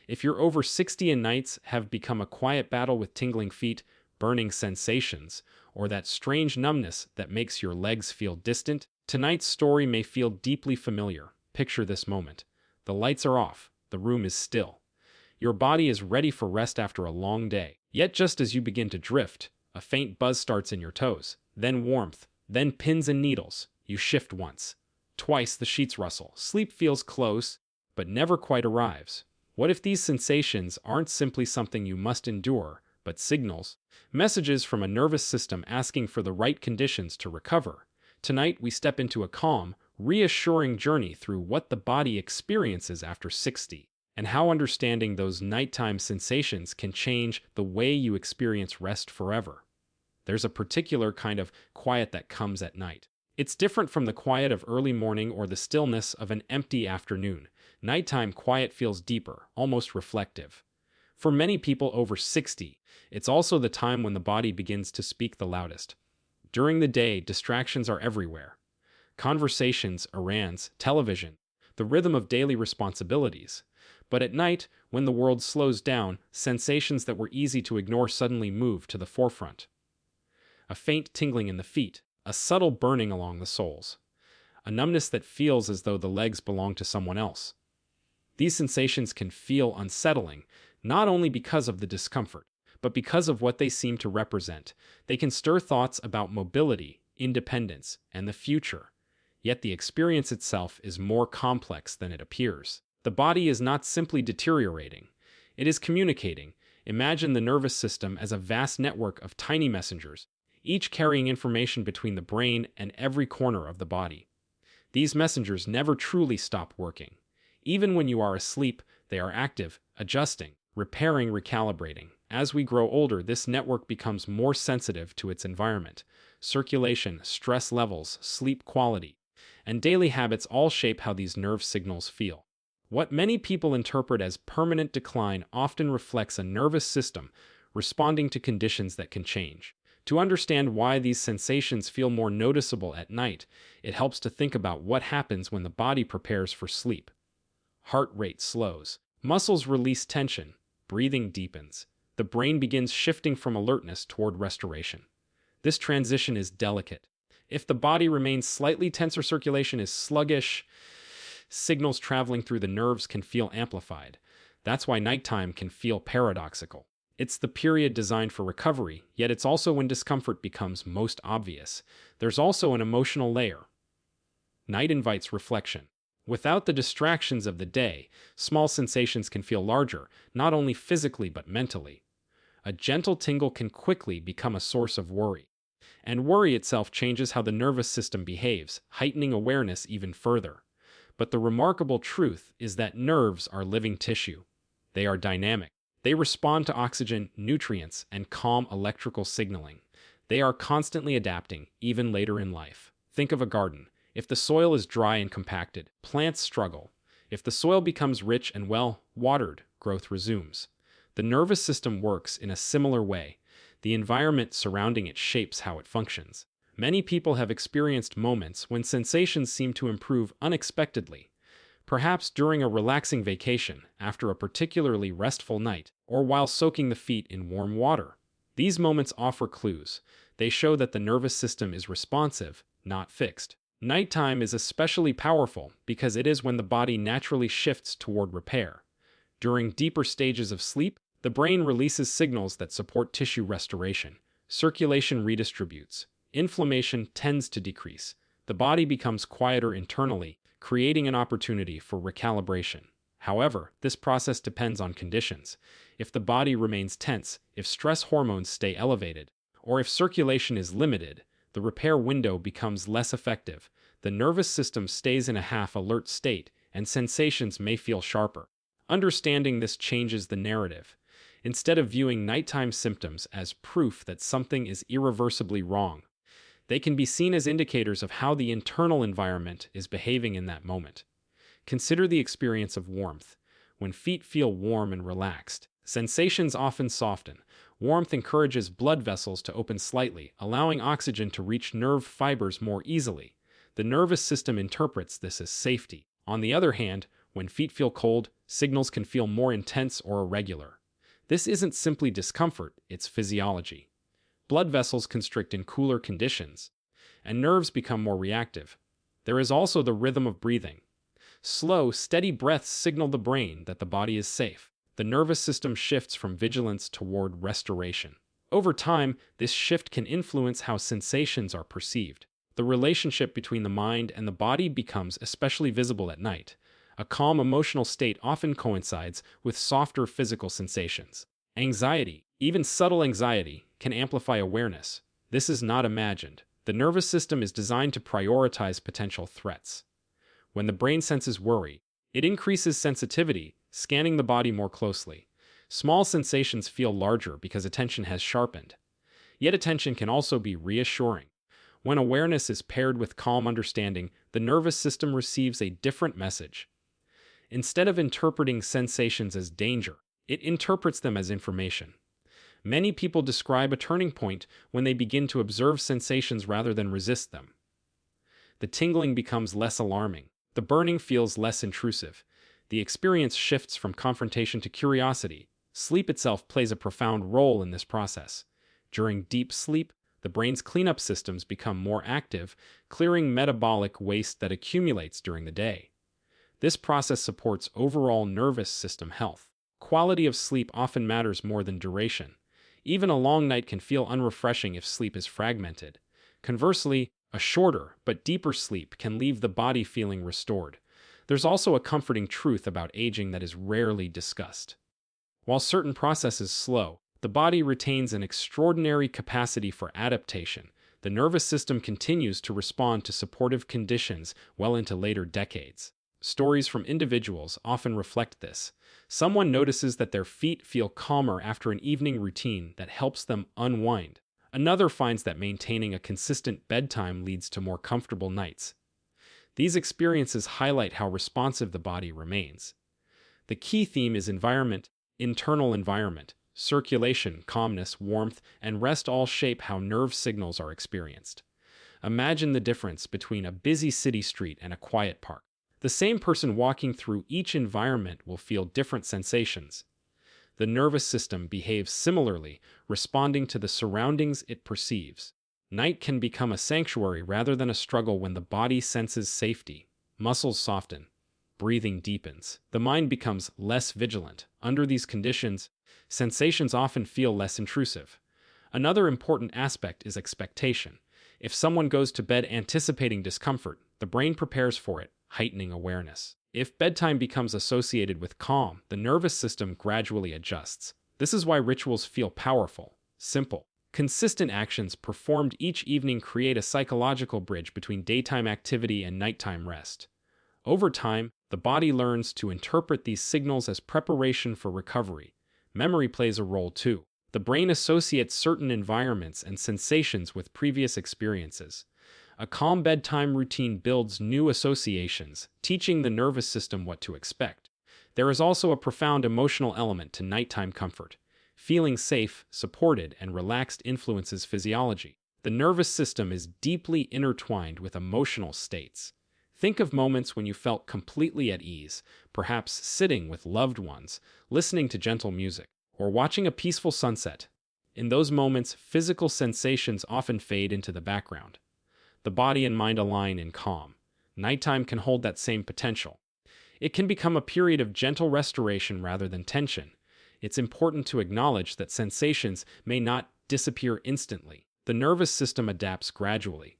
If you're over 60 and nights have become a quiet battle with tingling feet, burning sensations, or that strange numbness that makes your legs feel distant, tonight's story may feel deeply familiar. Picture this moment. The lights are off, the room is still. Your body is ready for rest after a long day. Yet just as you begin to drift, a faint buzz starts in your toes, then warmth, then pins and needles. You shift once. Twice the sheets rustle. Sleep feels close, but never quite arrives. What if these sensations aren't simply something you must endure, but signals, messages from a nervous system asking for the right conditions to recover? Tonight we step into a calm, reassuring journey through what the body experiences after 60, and how understanding those nighttime sensations can change the way you experience rest forever. There's a particular kind of quiet that comes at night. It's different from the quiet of early morning or the stillness of an empty afternoon. Nighttime quiet feels deeper, almost reflective. For many people over 60, it's also the time when the body begins to speak the loudest. During the day, distractions are everywhere. Conversations, errands, television, the rhythm of daily responsibilities. But at night, when the world slows down, sensations that were easy to ignore suddenly move to the forefront. A faint tingling in the feet, a subtle burning along the soles, a numbness that feels as though the legs belong to someone else. These sensations can feel unsettling, not only because of the discomfort, but because of what they seem to represent. They can stir thoughts about mobility, independence, and the future. Yet the experience itself is more complex than it appears. The body is not simply deteriorating, it is communicating. Imagine the nervous system as a vast network of tiny messengers, each carrying information between the brain and every corner of the body. These messengers never truly stop working. Even when you are asleep, they are active, adjusting, repairing, recalibrating. As we grow older, this network becomes more sensitive to its environment. Circulation, stress levels, sleep quality, and daily habits all shape how these nerve signals feel. What many people interpret as permanent decline often reflects a nervous system responding to conditions that can change. To understand why these sensations feel more noticeable at night, it helps to think about what happens when the body prepares for sleep. Heart rate slows, muscles release tension, breathing deepens. The brain begins shifting from alertness toward restoration. This transition is delicate. If the body remains slightly tense or circulation is sluggish, signals traveling through the nerves can feel amplified. That's why nighttime can feel paradoxical. It's the period designed for recovery, yet it's also when discomfort becomes most obvious. There's also an emotional layer. Night invites reflection. Without the distractions of the day, small sensations can feel larger, not only physically but mentally. A gentle tingle can quickly become a source of worry. And worry itself changes how the nervous system behaves, heightening awareness even further. But the remarkable truth is that nerves are living tissue. They are dynamic. They respond to oxygen, nutrients, and calm electrical signaling. They are constantly adapting, even later in life. Think of a garden. If the soil is dry and compacted, plants struggle. If the soil becomes rich and well-watered, growth resumes. The nervous system works in a similar way. The environment surrounding it shapes how it functions. Many people have experienced moments when sensations seem to improve unexpectedly. Perhaps during a relaxing vacation, after a particularly restful night, or while soaking the feet in warm water. These moments offer clues. They show that the nervous system is responsive, not fixed. Nighttime is especially powerful because it is when the body naturally shifts toward repair. During deeper stages of sleep, the brain releases signals that support tissue restoration. Circulation redistributes. Inflammation tends to decrease. The body becomes quieter internally, creating an opportunity for recalibration. However, this process depends on conditions. If the body remains tense, if stress hormones stay elevated, or if circulation is limited, the repair window becomes less effective. The nervous system stays in a half-alert state, and sensations may feel sharper. Understanding this changes the narrative. Instead of viewing nighttime symptoms as proof that something is irreversibly wrong, they can be seen as indicators of how the internal environment is behaving in that moment. Consider the experience of warmth. When feet feel warm and relaxed, sensations often soften. Warmth encourages blood vessels to open slightly, allowing oxygen to reach nerve fibers more easily. The nervous system interprets this as safety. On the other hand, When feet feel cold, signals can feel more intense or irregular. This isn't simply discomfort, it's physiology. Blood vessels constrict in cooler conditions, and nerves become more reactive. There is also the rhythm of breathing. Slow, steady breaths signal the brain that the body is safe. The nervous system shifts from vigilance toward restoration. Over time, this shift can influence how sensations are perceived. The relationship between the mind and the body becomes especially visible at night. A calm emotional state often coincides with softer physical sensations. Anxiety, even subtle anxiety, can amplify awareness. This is not imagined. The nervous system is designed to prioritize potential threats. When the brain senses worry, it increases sensitivity, scanning the body more closely. Small sensations feel larger because attention has sharpened. Yet attention can also be reassuring. When awareness is paired with calm understanding, the nervous system receives a different message. Instead of interpreting sensations as danger, it interprets them as information. Many people describe a turning point when they begin to observe sensations rather than resist them. The tingling becomes less alarming. The burning feels less intrusive. The experience shifts from confrontation to curiosity. Sleep itself plays a profound role in this process. During deep sleep, the brain's cleanup systems become more active, clearing metabolic waste that accumulates during the day. This process supports overall nervous system health. Quality of sleep often matters more than duration. Even a long night can feel unrefreshing if sleep is fragmented. Conversely, a shorter but deeper sleep can leave the body feeling restored. There's also a comforting truth about aging that is rarely discussed. While certain processes slow, the body retains an extraordinary capacity for adaptation. The nervous system continues to respond to supportive conditions well into later decades. Stories from individuals often reflect this. Someone notices that their feet feel calmer after an evening routine that helps them unwind. Another finds that maintaining a consistent bedtime leads to more comfortable nights. These experiences highlight how responsive the body remains. The key theme is environment, internal environment, circulation, calmness, warmth, and rest all shape how nerve signals are experienced. Imagine the difference between a busy city street and a quiet park. The same person walking through each environment will feel different sensations. The nervous system behaves similarly, responding to the surroundings it perceives. Night can become a sanctuary rather than a struggle when the body senses safety. Muscles soften. Breathing deepens. The mind becomes less vigilant. Under these conditions, sensations often feel less intrusive. Another important aspect is expectation. If someone goes to bed anticipating discomfort, the brain prepares for it, heightening awareness. If bedtime becomes associated with calm, the nervous system gradually adjusts. This is why rituals feel powerful, simple. Consistent actions performed each evening create a psychological bridge between daytime activity and nighttime rest. Over time, the body learns to interpret these signals as preparation for recovery. Memory plays a role too. The brain associates certain environments and sensations with previous experiences. A calm bedtime routine builds new associations, teaching the nervous system what to expect. There is also a profound emotional element to nighttime comfort. Feeling safe, supported, and relaxed influences physiology. The nervous system is deeply intertwined with emotional states. Think of moments when you felt completely at ease, perhaps sitting with loved ones, listening to gentle music, or watching a peaceful sunset. In those moments, physical sensations often fade into the background. The body and mind align in calm. Nighttime can hold that same potential. It can become a period of gentle restoration rather than tension. It's important to acknowledge that sensations may not disappear instantly. The nervous system adapts gradually.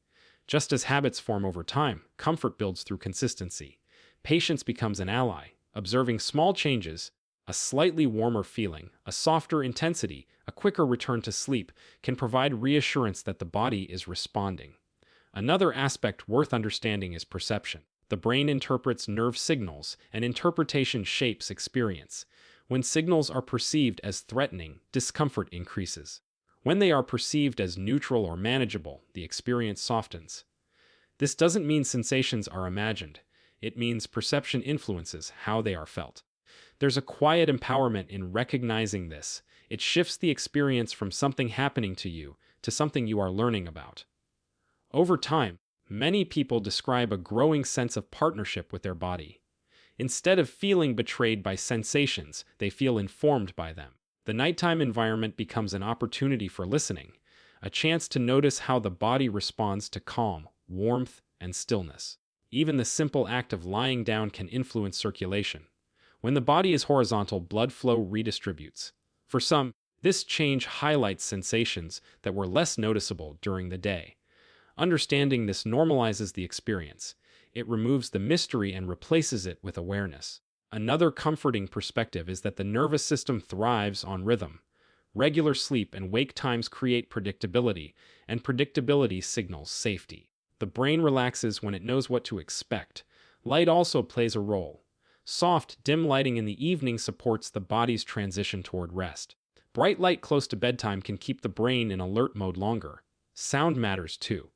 Just as habits form over time, comfort builds through consistency. Patience becomes an ally. Observing small changes, a slightly warmer feeling, a softer intensity, a quicker return to sleep, can provide reassurance that the body is responding. Another aspect worth understanding is perception. The brain interprets nerve signals, and interpretation shapes experience. When signals are perceived as threatening, discomfort increases. When they are perceived as neutral or manageable, the experience softens. This doesn't mean sensations are imagined. It means perception influences how they are felt. There's a quiet empowerment in recognizing this. It shifts the experience from something happening to you to something you are learning about. Over time, many people describe a growing sense of partnership with their body. Instead of feeling betrayed by sensations, they feel informed by them. The nighttime environment becomes an opportunity for listening, a chance to notice how the body responds to calm, warmth, and stillness. Even the simple act of lying down can influence circulation. When the body is horizontal, blood flow redistributes. For some, this change highlights sensations that were less noticeable during the day. Understanding this normalizes the experience. It removes the mystery and replaces it with awareness. Another comforting perspective is that the nervous system thrives on rhythm. Regular sleep and wake times create predictability, and predictability signals safety. The brain relaxes when it knows what to expect. Light also plays a role. Soft, dim lighting in the evening supports the body's transition toward rest. Bright light close to bedtime can keep the brain in alert mode longer. Sound matters too.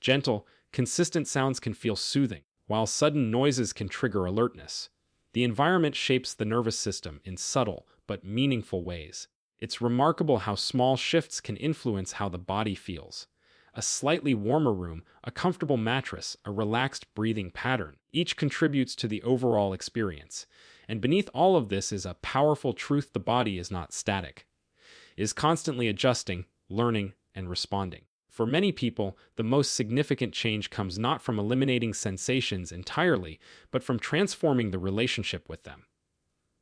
Gentle, consistent sounds can feel soothing, while sudden noises can trigger alertness. The environment shapes the nervous system in subtle but meaningful ways. It's remarkable how small shifts can influence how the body feels. A slightly warmer room, a comfortable mattress, a relaxed breathing pattern, each contributes to the overall experience. And beneath all of this is a powerful truth: the body is not static. It is constantly adjusting, learning, and responding. For many people, the most significant change comes not from eliminating sensations entirely, but from transforming the relationship with them.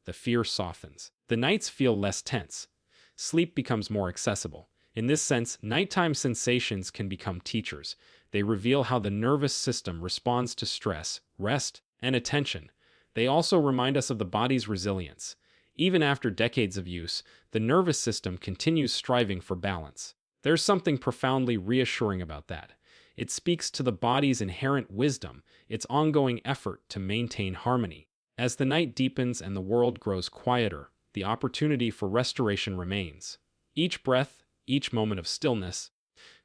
The fear softens. The nights feel less tense. Sleep becomes more accessible. In this sense, nighttime sensations can become teachers. They reveal how the nervous system responds to stress, rest, and attention. They also remind us of the body's resilience. Even after decades of use, the nervous system continues striving for balance. There's something profoundly reassuring about that. It speaks to the body's inherent wisdom, its ongoing effort to maintain harmony. As the night deepens and the world grows quieter, the opportunity for restoration remains. Each breath, each moment of stillness,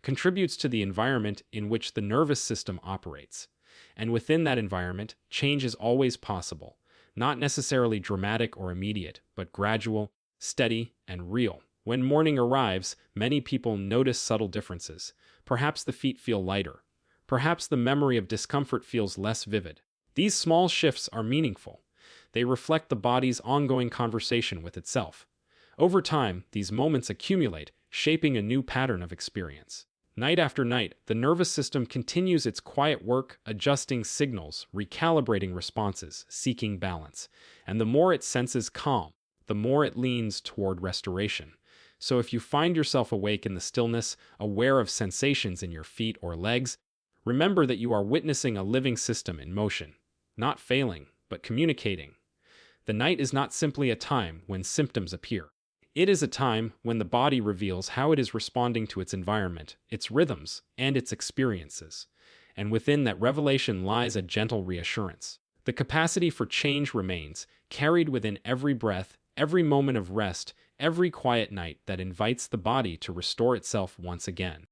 contributes to the environment in which the nervous system operates. And within that environment, change is always possible. Not necessarily dramatic or immediate, but gradual, steady, and real. When morning arrives, many people notice subtle differences. Perhaps the feet feel lighter. Perhaps the memory of discomfort feels less vivid. These small shifts are meaningful. They reflect the body's ongoing conversation with itself. Over time, these moments accumulate, shaping a new pattern of experience. Night after night, the nervous system continues its quiet work, adjusting signals, recalibrating responses, seeking balance. And the more it senses calm, the more it leans toward restoration. So if you find yourself awake in the stillness, aware of sensations in your feet or legs, remember that you are witnessing a living system in motion, not failing, but communicating. The night is not simply a time when symptoms appear. It is a time when the body reveals how it is responding to its environment, its rhythms, and its experiences. And within that revelation lies a gentle reassurance. The capacity for change remains, carried within every breath, every moment of rest, every quiet night that invites the body to restore itself once again.